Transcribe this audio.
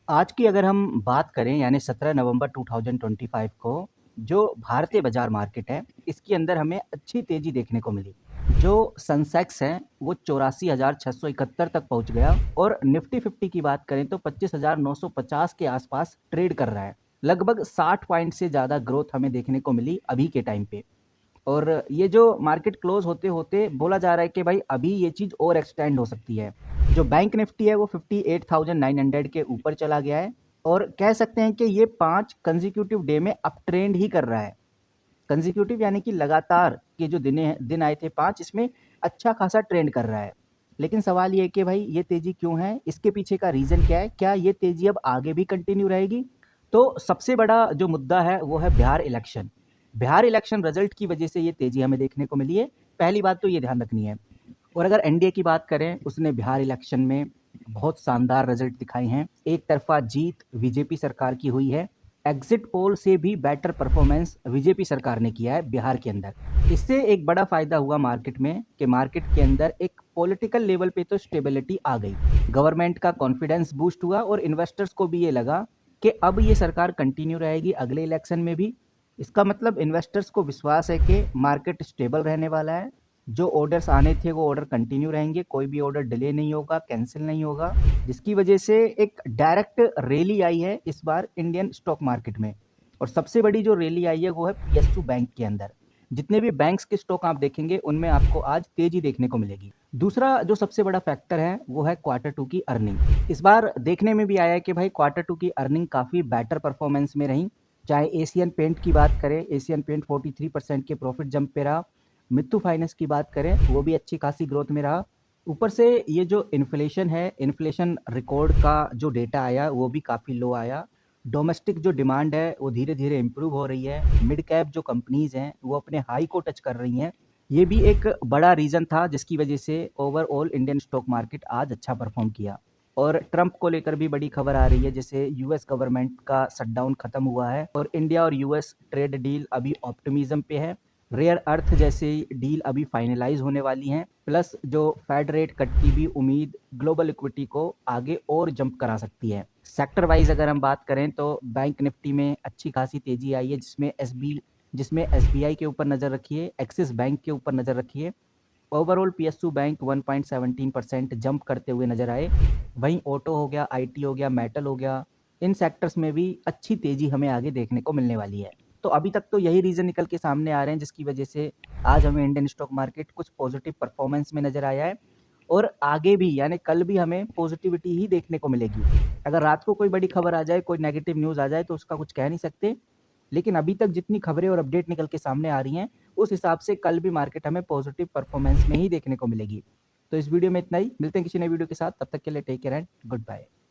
आज की अगर हम बात करें यानी 17 नवंबर 2025 को जो भारतीय बाजार मार्केट है, इसके अंदर हमें अच्छी तेज़ी देखने को मिली। जो सेंसेक्स है, वो 84,671 तक पहुँच गया और निफ्टी 50 की बात करें तो 25,950 के आसपास ट्रेड कर रहा है। लगभग 60 पॉइंट से ज़्यादा ग्रोथ हमें देखने को मिली अभी के टाइम पे। और ये जो मार्केट क्लोज होते-होते बोला जा रहा है कि भाई अभी ये चीज़ और एक्सटेंड हो सकती है। जो बैंक निफ्टी है वो 58,900 के ऊपर चला गया है और कह सकते हैं कि ये 5 कंसेक्यूटिव डे में अप ट्रेंड ही कर रहा है। कंसेक्यूटिव यानी कि लगातार के जो दिन आए थे 5 इसमें अच्छा खासा ट्रेंड कर रहा है। लेकिन सवाल ये है कि भाई ये तेज़ी क्यों है? इसके पीछे का रीज़न क्या है? क्या ये तेज़ी अब आगे भी कंटिन्यू रहेगी? तो सबसे बड़ा जो मुद्दा है वो है Bihar election. Bihar election result की वजह से ये तेज़ी हमें देखने को मिली है। पहली बात तो ये ध्यान रखनी है। और अगर एनडीए की बात करें उसने बिहार इलेक्शन में बहुत शानदार रिजल्ट दिखाए हैं। एक तरफा जीत बीजेपी सरकार की हुई है। एग्जिट पोल से भी बेटर परफॉर्मेंस बीजेपी सरकार ने किया है बिहार के अंदर। इससे एक बड़ा फायदा हुआ मार्केट में कि मार्केट के अंदर एक पॉलिटिकल लेवल पे तो स्टेबिलिटी आ गई। गवर्नमेंट का कॉन्फिडेंस बूस्ट हुआ और इन्वेस्टर्स को भी ये लगा कि अब ये सरकार कंटिन्यू रहेगी अगले इलेक्शन में भी। इसका मतलब इन्वेस्टर्स को विश्वास है कि मार्केट स्टेबल रहने वाला है। जो ऑर्डर्स आने थे वो ऑर्डर कंटिन्यू रहेंगे, कोई भी ऑर्डर डिले नहीं होगा, कैंसिल नहीं होगा, जिसकी वजह से एक डायरेक्ट रैली आई है इस बार इंडियन स्टॉक मार्केट में। और सबसे बड़ी जो रैली आई है वो है पीएसयू बैंक के अंदर। जितने भी बैंक्स के स्टॉक आप देखेंगे उनमें आपको आज तेजी देखने को मिलेगी। दूसरा जो सबसे बड़ा फैक्टर है वो है क्वार्टर टू की अर्निंग। इस बार देखने में भी आया है कि भाई क्वार्टर टू की अर्निंग काफ़ी बेटर परफॉर्मेंस में रही। चाहे एशियन पेंट की बात करें, एशियन पेंट 43% के प्रॉफिट जंप पे रहा। मित्तू फाइनेंस की बात करें वो भी अच्छी खासी ग्रोथ में रहा। ऊपर से ये जो इन्फ्लेशन है, इन्फ्लेशन रिकॉर्ड का जो डेटा आया वो भी काफ़ी लो आया। डोमेस्टिक जो डिमांड है वो धीरे धीरे इम्प्रूव हो रही है। मिड कैप जो कंपनीज हैं वो अपने हाई को टच कर रही हैं। ये भी एक बड़ा रीज़न था जिसकी वजह से ओवरऑल इंडियन स्टॉक मार्केट आज अच्छा परफॉर्म किया। और ट्रंप को लेकर भी बड़ी खबर आ रही है, जैसे यूएस गवर्नमेंट का शटडाउन खत्म हुआ है और इंडिया और यूएस ट्रेड डील अभी ऑप्टिमिज्म पे है। रेयर अर्थ जैसे डील अभी फाइनलाइज होने वाली हैं। प्लस जो फेड रेट कट की भी उम्मीद ग्लोबल इक्विटी को आगे और जंप करा सकती है। सेक्टर वाइज अगर हम बात करें तो बैंक निफ्टी में अच्छी खासी तेजी आई है, जिसमें एसबीआई के ऊपर नज़र रखिए, एक्सिस बैंक के ऊपर नज़र रखिए। ओवरऑल पीएसयू बैंक 1.17% जंप करते हुए नजर आए। वहीं ऑटो हो गया, आईटी हो गया, मेटल हो गया, इन सेक्टर्स में भी अच्छी तेजी हमें आगे देखने को मिलने वाली है। तो अभी तक तो यही रीज़न निकल के सामने आ रहे हैं जिसकी वजह से आज हमें इंडियन स्टॉक मार्केट कुछ पॉजिटिव परफॉर्मेंस में नज़र आया है। और आगे भी यानी कल भी हमें पॉजिटिविटी ही देखने को मिलेगी। अगर रात को कोई बड़ी खबर आ जाए, कोई नेगेटिव न्यूज़ आ जाए तो उसका कुछ कह नहीं सकते। लेकिन अभी तक जितनी खबरें और अपडेट निकल के सामने आ रही हैं उस हिसाब से कल भी मार्केट हमें पॉजिटिव परफॉर्मेंस में ही देखने को मिलेगी। तो इस वीडियो में इतना ही, मिलते हैं किसी नए वीडियो के साथ, तब तक के लिए take care and good bye.